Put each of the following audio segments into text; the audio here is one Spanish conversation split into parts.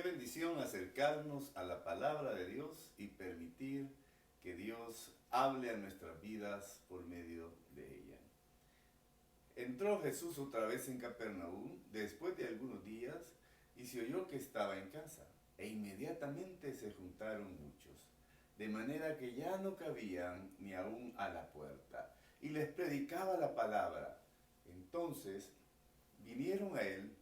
bendición acercarnos a la palabra de Dios y permitir que Dios hable a nuestras vidas por medio de ella. Entró Jesús otra vez en Capernaum después de algunos días y se oyó que estaba en casa, e inmediatamente se juntaron muchos, de manera que ya no cabían ni aún a la puerta, y les predicaba la palabra. Entonces vinieron a él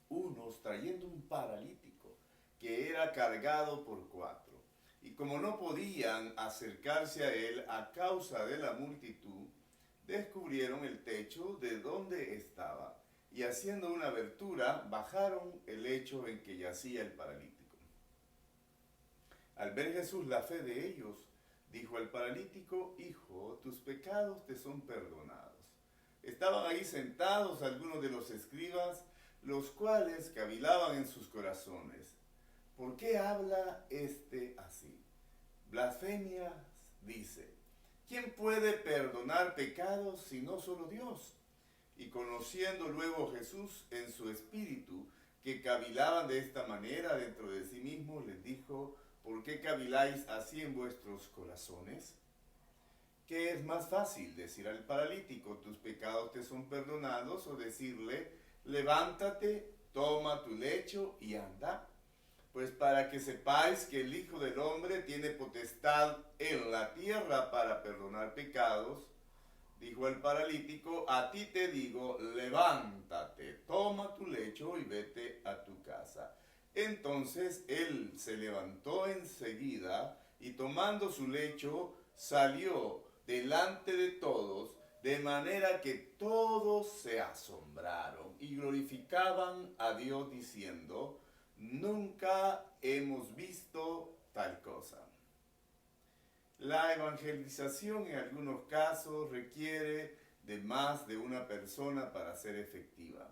unos trayendo un paralítico que era cargado por cuatro. Y como no podían acercarse a él a causa de la multitud, descubrieron el techo de donde estaba y haciendo una abertura bajaron el lecho en que yacía el paralítico. Al ver Jesús la fe de ellos, dijo al paralítico: hijo, tus pecados te son perdonados. Estaban ahí sentados algunos de los escribas, los cuales cavilaban en sus corazones: ¿por qué habla este así? Blasfemias dice. ¿Quién puede perdonar pecados sino solo Dios? Y conociendo luego Jesús en su espíritu que cavilaban de esta manera dentro de sí mismos, les dijo: ¿por qué caviláis así en vuestros corazones? ¿Qué es más fácil, decir al paralítico: tus pecados te son perdonados, o decirle: levántate, toma tu lecho y anda? Pues para que sepáis que el Hijo del Hombre tiene potestad en la tierra para perdonar pecados, dijo el paralítico: a ti te digo, levántate, toma tu lecho y vete a tu casa. Entonces él se levantó enseguida y tomando su lecho salió delante de todos, de manera que todos se asombraron y glorificaban a Dios diciendo: nunca hemos visto tal cosa. La evangelización en algunos casos requiere de más de una persona para ser efectiva.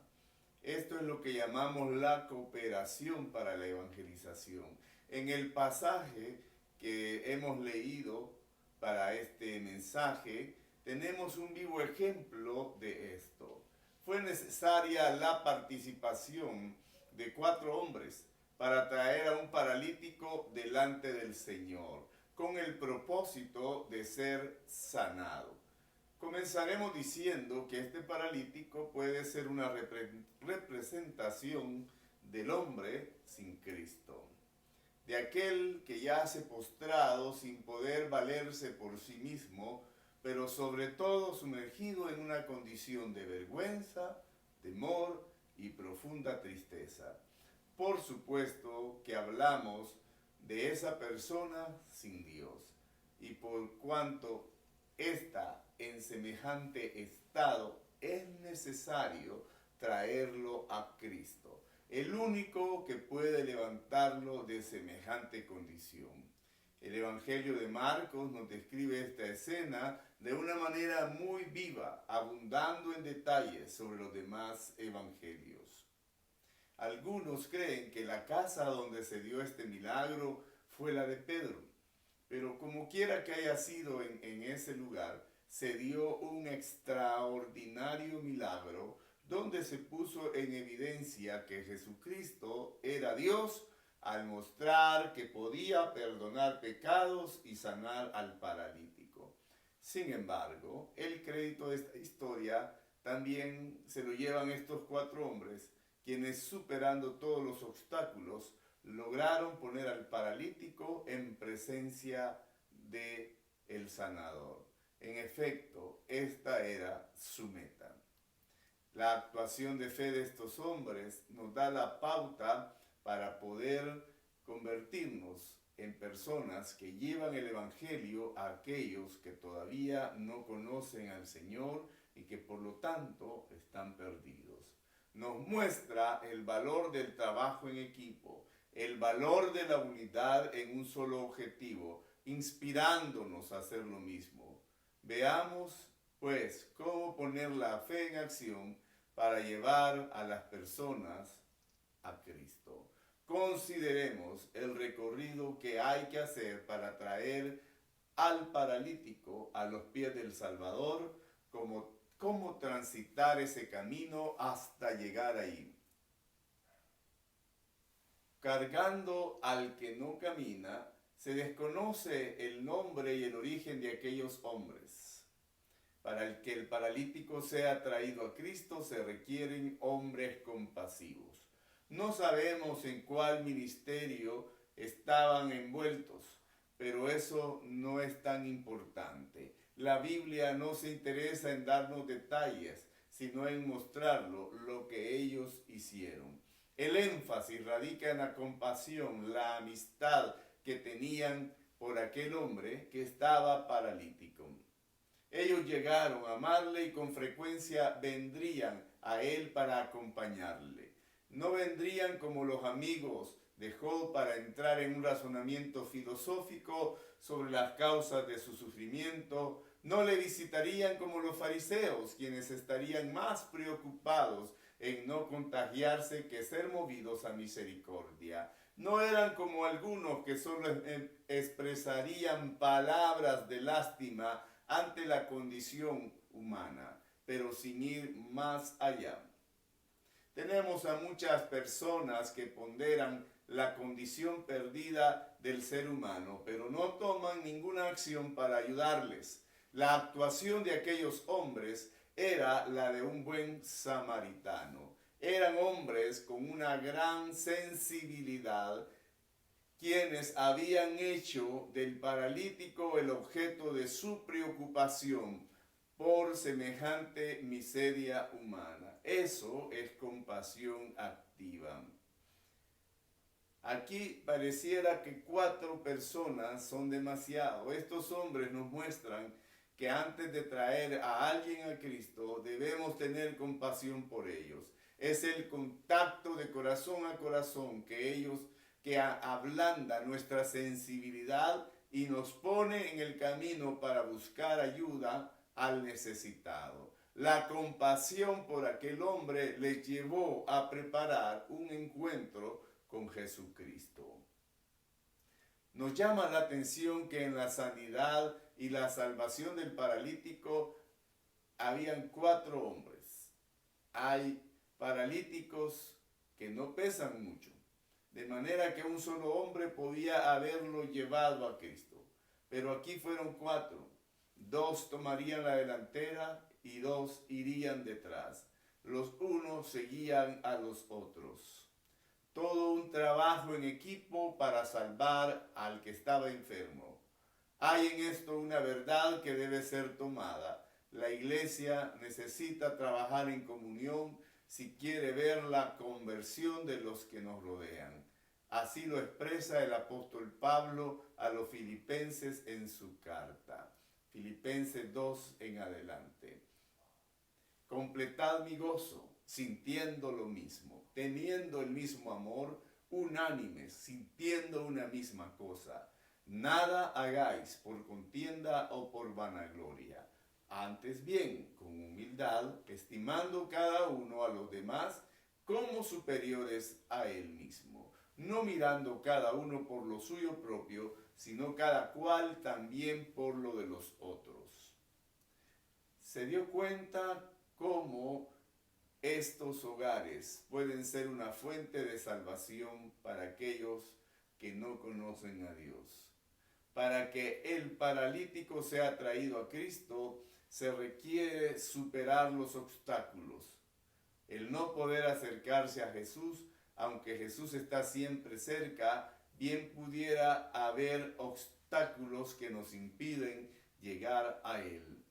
Esto es lo que llamamos la cooperación para la evangelización. En el pasaje que hemos leído para este mensaje, tenemos un vivo ejemplo de esto. Fue necesaria la participación de 4 hombres para traer a un paralítico delante del Señor, con el propósito de ser sanado. Comenzaremos diciendo que este paralítico puede ser una representación del hombre sin Cristo, de aquel que yace postrado sin poder valerse por sí mismo, pero sobre todo sumergido en una condición de vergüenza, temor y profunda tristeza. Por supuesto que hablamos de esa persona sin Dios, y por cuanto está en semejante estado, es necesario traerlo a Cristo, el único que puede levantarlo de semejante condición. El Evangelio de Marcos nos describe esta escena de una manera muy viva, abundando en detalles sobre los demás evangelios. Algunos creen que la casa donde se dio este milagro fue la de Pedro, pero como quiera que haya sido en ese lugar, se dio un extraordinario milagro donde se puso en evidencia que Jesucristo era Dios al mostrar que podía perdonar pecados y sanar al paralítico. Sin embargo, el crédito de esta historia también se lo llevan estos 4 hombres, quienes superando todos los obstáculos lograron poner al paralítico en presencia de el sanador. En efecto, esta era su meta. La actuación de fe de estos hombres nos da la pauta para poder convertirnos en personas que llevan el Evangelio a aquellos que todavía no conocen al Señor y que por lo tanto están perdidos. Nos muestra el valor del trabajo en equipo, el valor de la unidad en un solo objetivo, inspirándonos a hacer lo mismo. Veamos, pues, cómo poner la fe en acción para llevar a las personas a Cristo. Consideremos el recorrido que hay que hacer para traer al paralítico a los pies del Salvador, cómo transitar ese camino hasta llegar ahí. cargando al que no camina, se desconoce el nombre y el origen de aquellos hombres. Para el que el paralítico sea traído a Cristo se requieren hombres compasivos. No sabemos en cuál ministerio estaban envueltos, pero eso no es tan importante. La Biblia no se interesa en darnos detalles, sino en mostrarlo lo que ellos hicieron. El énfasis radica en la compasión, la amistad que tenían por aquel hombre que estaba paralítico. Ellos llegaron a amarle y con frecuencia vendrían a él para acompañarle. No vendrían como los amigos de Job para entrar en un razonamiento filosófico sobre las causas de su sufrimiento. No le visitarían como los fariseos, quienes estarían más preocupados en no contagiarse que ser movidos a misericordia. No eran como algunos que solo expresarían palabras de lástima ante la condición humana, pero sin ir más allá. Tenemos a muchas personas que ponderan la condición perdida del ser humano, pero no toman ninguna acción para ayudarles. La actuación de aquellos hombres era la de un buen samaritano. Eran hombres con una gran sensibilidad, quienes habían hecho del paralítico el objeto de su preocupación por semejante miseria humana. Eso es compasión activa. Aquí pareciera que 4 personas son demasiado. Estos hombres nos muestran que antes de traer a alguien a Cristo debemos tener compasión por ellos. Es el contacto de corazón a corazón que ablanda nuestra sensibilidad y nos pone en el camino para buscar ayuda al necesitado. La compasión por aquel hombre le llevó a preparar un encuentro con Jesucristo. Nos llama la atención que en la sanidad y la salvación del paralítico habían 4 hombres. Hay paralíticos que no pesan mucho, de manera que un solo hombre podía haberlo llevado a Cristo. Pero aquí fueron 4. 2 tomarían la delantera y 2 irían detrás. Los unos seguían a los otros. Todo un trabajo en equipo para salvar al que estaba enfermo. Hay en esto una verdad que debe ser tomada. La iglesia necesita trabajar en comunión si quiere ver la conversión de los que nos rodean. Así lo expresa el apóstol Pablo a los filipenses en su carta. Filipenses 2 en adelante. Completad mi gozo, sintiendo lo mismo, teniendo el mismo amor, unánimes, sintiendo una misma cosa. Nada hagáis por contienda o por vanagloria. Antes bien, con humildad, estimando cada uno a los demás como superiores a él mismo, no mirando cada uno por lo suyo propio, sino cada cual también por lo de los otros. Se dio cuenta cómo estos hogares pueden ser una fuente de salvación para aquellos que no conocen a Dios. Para que el paralítico sea traído a Cristo, se requiere superar los obstáculos. El no poder acercarse a Jesús, aunque Jesús está siempre cerca, bien pudiera haber obstáculos que nos impiden llegar a Él.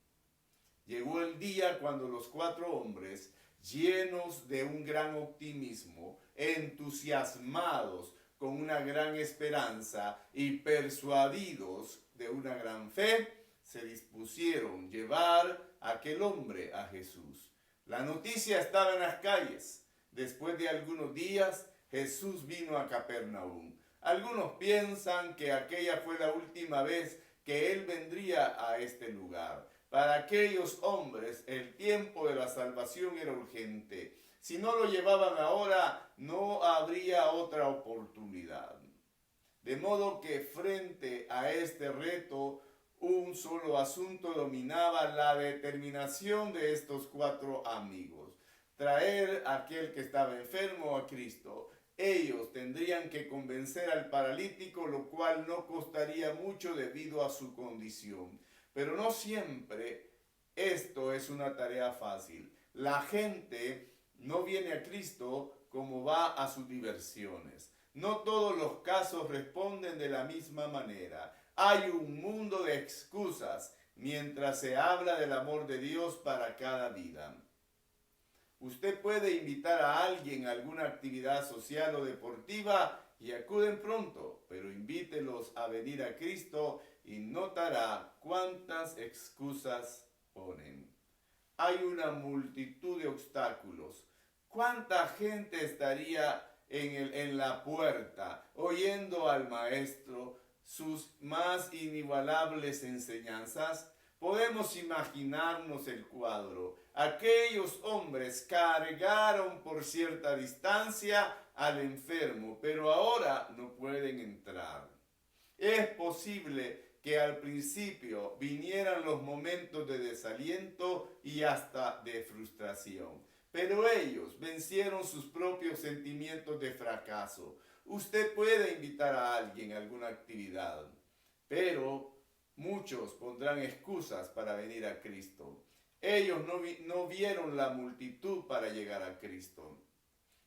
Llegó el día cuando los 4 hombres, llenos de un gran optimismo, entusiasmados con una gran esperanza y persuadidos de una gran fe, se dispusieron llevar a aquel hombre a Jesús. La noticia estaba en las calles. Después de algunos días, Jesús vino a Capernaum. Algunos piensan que aquella fue la última vez que Él vendría a este lugar. Para aquellos hombres, el tiempo de la salvación era urgente. Si no lo llevaban ahora, no habría otra oportunidad. De modo que frente a este reto, un solo asunto dominaba la determinación de estos 4 amigos: traer a aquel que estaba enfermo a Cristo. ellos tendrían que convencer al paralítico, lo cual no costaría mucho debido a su condición. Pero no siempre esto es una tarea fácil. La gente no viene a Cristo como va a sus diversiones. No todos los casos responden de la misma manera. Hay un mundo de excusas mientras se habla del amor de Dios para cada vida. Usted puede invitar a alguien a alguna actividad social o deportiva y acuden pronto, pero invítelos a venir a Cristo y notará cuántas excusas ponen. Hay una multitud de obstáculos. ¿Cuánta gente estaría en la puerta oyendo al maestro sus más inigualables enseñanzas? Podemos imaginarnos el cuadro. Aquellos hombres cargaron por cierta distancia al enfermo, pero ahora no pueden entrar. Es posible que al principio vinieran los momentos de desaliento y hasta de frustración, pero ellos vencieron sus propios sentimientos de fracaso. Usted puede invitar a alguien a alguna actividad, pero muchos pondrán excusas para venir a Cristo. Ellos no vieron la multitud para llegar a Cristo.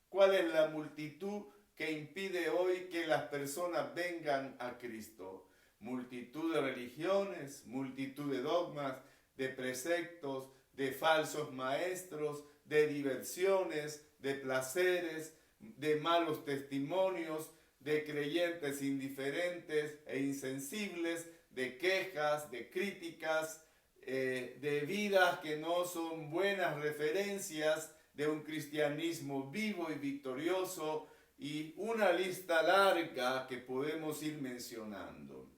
¿Cuál es la multitud que impide hoy que las personas vengan a Cristo? Multitud de religiones, multitud de dogmas, de preceptos, de falsos maestros, de diversiones, de placeres, de malos testimonios, de creyentes indiferentes e insensibles, de quejas, de críticas, de vidas que no son buenas referencias de un cristianismo vivo y victorioso, y una lista larga que podemos ir mencionando.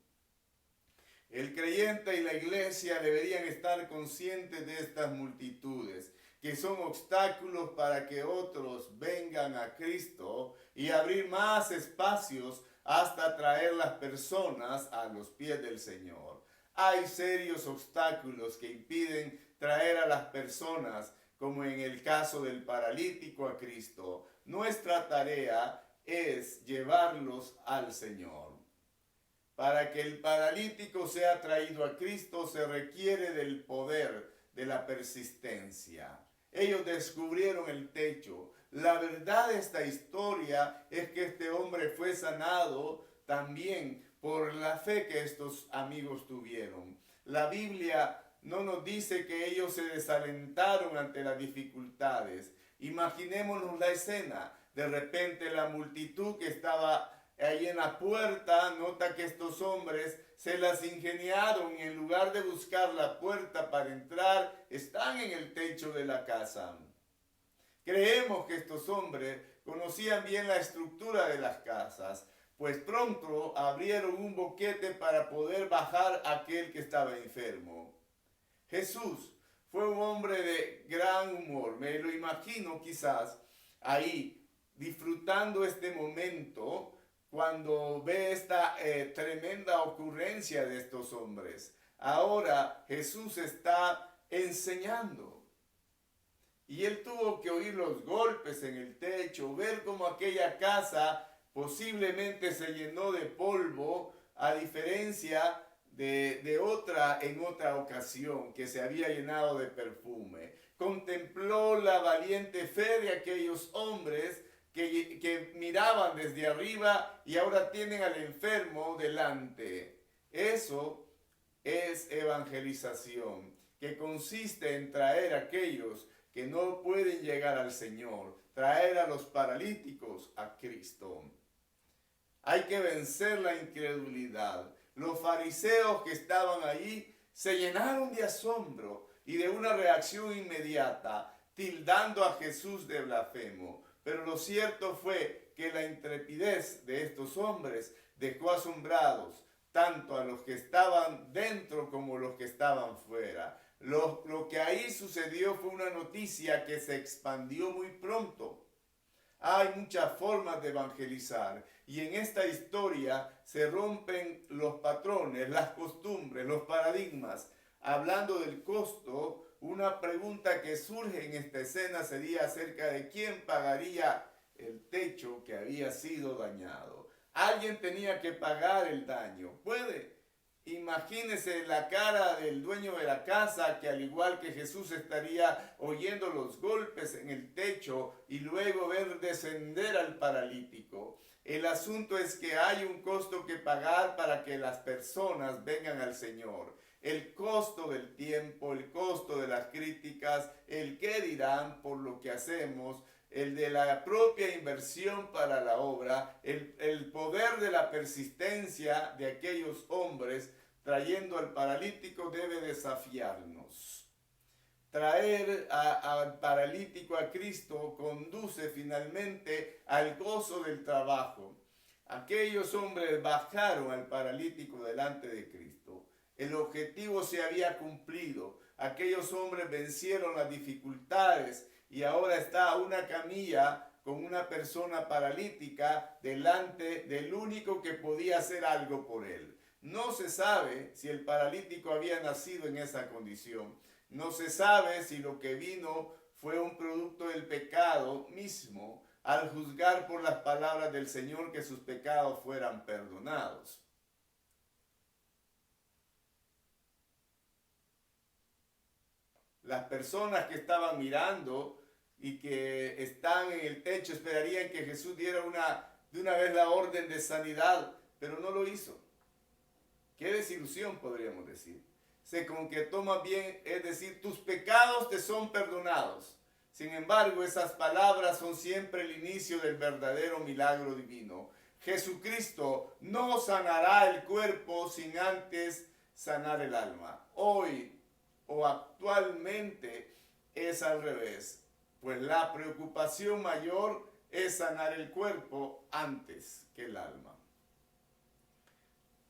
El creyente y la iglesia deberían estar conscientes de estas multitudes, que son obstáculos para que otros vengan a Cristo y abrir más espacios hasta traer las personas a los pies del Señor. Hay serios obstáculos que impiden traer a las personas, como en el caso del paralítico, a Cristo. Nuestra tarea es llevarlos al Señor. Para que el paralítico sea traído a Cristo se requiere del poder de la persistencia. Ellos descubrieron el techo. La verdad de esta historia es que este hombre fue sanado también por la fe que estos amigos tuvieron. La Biblia no nos dice que ellos se desalentaron ante las dificultades. Imaginémonos la escena. De repente la multitud que estaba ahí en la puerta nota que estos hombres se las ingeniaron y en lugar de buscar la puerta para entrar, están en el techo de la casa. Creemos que estos hombres conocían bien la estructura de las casas, pues pronto abrieron un boquete para poder bajar a aquel que estaba enfermo. Jesús fue un hombre de gran humor, me lo imagino quizás ahí disfrutando este momento cuando ve esta tremenda ocurrencia de estos hombres. Ahora Jesús está enseñando. Y él tuvo que oír los golpes en el techo, ver cómo aquella casa posiblemente se llenó de polvo, a diferencia de otra en otra ocasión que se había llenado de perfume. Contempló la valiente fe de aquellos hombres que miraban desde arriba y ahora tienen al enfermo delante. Eso es evangelización, que consiste en traer a aquellos que no pueden llegar al Señor, traer a los paralíticos a Cristo. Hay que vencer la incredulidad. Los fariseos que estaban allí se llenaron de asombro y de una reacción inmediata, tildando a Jesús de blasfemo. Pero lo cierto fue que la intrepidez de estos hombres dejó asombrados tanto a los que estaban dentro como los que estaban fuera. Lo que ahí sucedió fue una noticia que se expandió muy pronto. Hay muchas formas de evangelizar y en esta historia se rompen los patrones, las costumbres, los paradigmas. Hablando del costo, una pregunta que surge en esta escena sería acerca de quién pagaría el techo que había sido dañado. Alguien tenía que pagar el daño. Puede. Imagínese la cara del dueño de la casa, que al igual que Jesús estaría oyendo los golpes en el techo y luego ver descender al paralítico. El asunto es que hay un costo que pagar para que las personas vengan al Señor. El costo del tiempo, el costo de las críticas, el qué dirán por lo que hacemos, el de la propia inversión para la obra, el poder de la persistencia de aquellos hombres trayendo al paralítico debe desafiarnos. Traer al paralítico a Cristo conduce finalmente al gozo del trabajo. Aquellos hombres bajaron al paralítico delante de Cristo. El objetivo se había cumplido. Aquellos hombres vencieron las dificultades y ahora está una camilla con una persona paralítica delante del único que podía hacer algo por él. No se sabe si el paralítico había nacido en esa condición. No se sabe si lo que vino fue un producto del pecado mismo, al juzgar por las palabras del Señor que sus pecados fueran perdonados. Las personas que estaban mirando y que están en el techo esperarían que Jesús diera de una vez la orden de sanidad, pero no lo hizo. Qué desilusión, podríamos decir. Se concretó más bien, es decir, tus pecados te son perdonados. Sin embargo, esas palabras son siempre el inicio del verdadero milagro divino. Jesucristo no sanará el cuerpo sin antes sanar el alma. Hoy o actualmente es al revés, pues la preocupación mayor es sanar el cuerpo antes que el alma.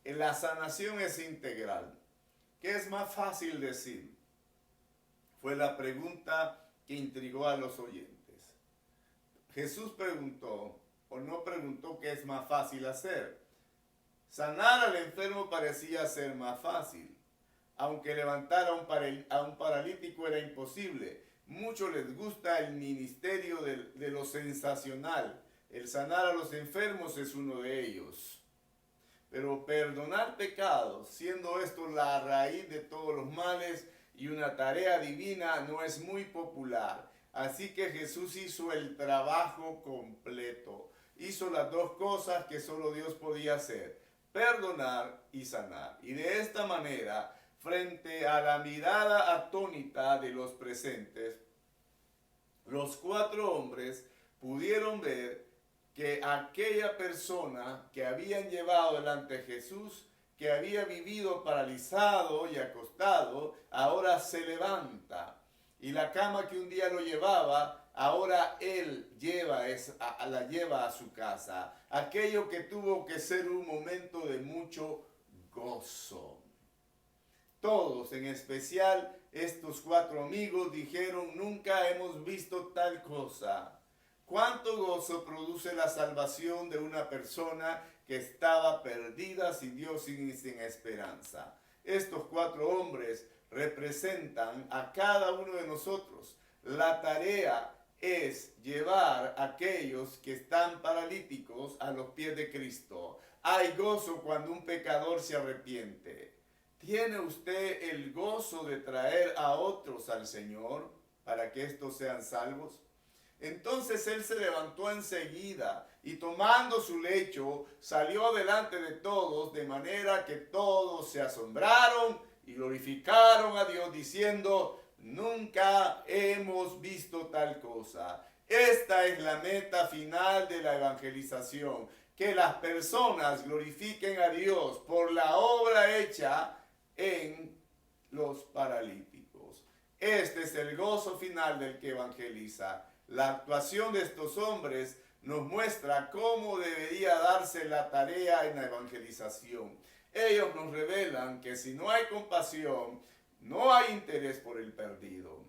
La sanación es integral. ¿Qué es más fácil decir? Fue la pregunta que intrigó a los oyentes. Jesús preguntó, o no preguntó qué es más fácil hacer. Sanar al enfermo parecía ser más fácil. Aunque levantar a un paralítico era imposible. Muchos les gusta el ministerio de lo sensacional. El sanar a los enfermos es uno de ellos. Pero perdonar pecados, siendo esto la raíz de todos los males y una tarea divina, no es muy popular. Así que Jesús hizo el trabajo completo. Hizo las dos cosas que solo Dios podía hacer: perdonar y sanar. Y de esta manera, frente a la mirada atónita de los presentes, los 4 hombres pudieron ver que aquella persona que habían llevado delante de Jesús, que había vivido paralizado y acostado, ahora se levanta. Y la cama que un día lo llevaba, ahora él la lleva a su casa. Aquello que tuvo que ser un momento de mucho gozo. Todos, en especial estos 4 amigos, dijeron: nunca hemos visto tal cosa. ¿Cuánto gozo produce la salvación de una persona que estaba perdida, sin Dios y sin esperanza? Estos 4 hombres representan a cada uno de nosotros. La tarea es llevar a aquellos que están paralíticos a los pies de Cristo. Hay gozo cuando un pecador se arrepiente. ¿Tiene usted el gozo de traer a otros al Señor para que estos sean salvos? Entonces él se levantó enseguida y, tomando su lecho, salió delante de todos, de manera que todos se asombraron y glorificaron a Dios, diciendo: nunca hemos visto tal cosa. Esta es la meta final de la evangelización, que las personas glorifiquen a Dios por la obra hecha en los paralíticos. Este es el gozo final del que evangeliza. La actuación de estos hombres nos muestra cómo debería darse la tarea en la evangelización. Ellos nos revelan que si no hay compasión, no hay interés por el perdido.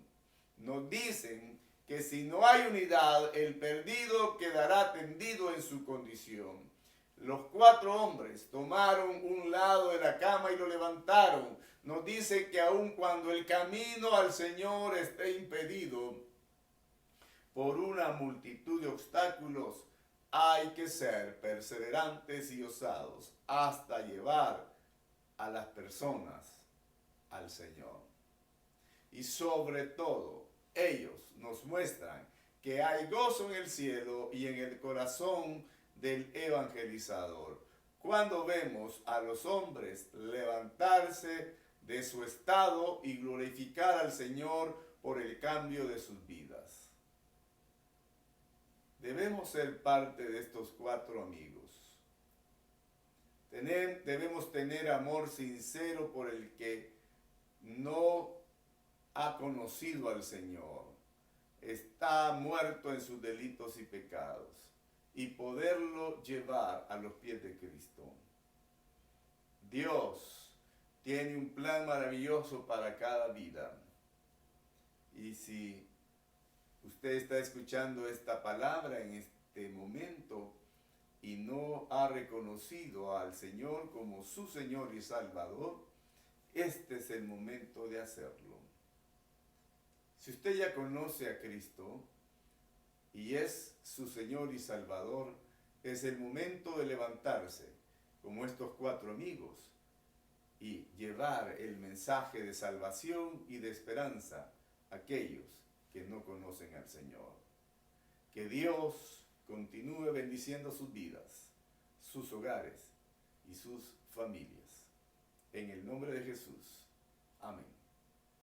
Nos dicen que si no hay unidad, el perdido quedará tendido en su condición. Los 4 hombres tomaron un lado de la cama y lo levantaron. Nos dice que aun cuando el camino al Señor esté impedido por una multitud de obstáculos, hay que ser perseverantes y osados hasta llevar a las personas al Señor. Y sobre todo, ellos nos muestran que hay gozo en el cielo y en el corazón del evangelizador, cuando vemos a los hombres levantarse de su estado y glorificar al Señor por el cambio de sus vidas. Debemos ser parte de estos 4 amigos. Debemos tener amor sincero por el que no ha conocido al Señor, está muerto en sus delitos y pecados, y poderlo llevar a los pies de Cristo. Dios tiene un plan maravilloso para cada vida. Y si usted está escuchando esta palabra en este momento y no ha reconocido al Señor como su Señor y Salvador, este es el momento de hacerlo. Si usted ya conoce a Cristo y es su Señor y Salvador, es el momento de levantarse como estos 4 amigos y llevar el mensaje de salvación y de esperanza a aquellos que no conocen al Señor. Que Dios continúe bendiciendo sus vidas, sus hogares y sus familias. En el nombre de Jesús. Amén.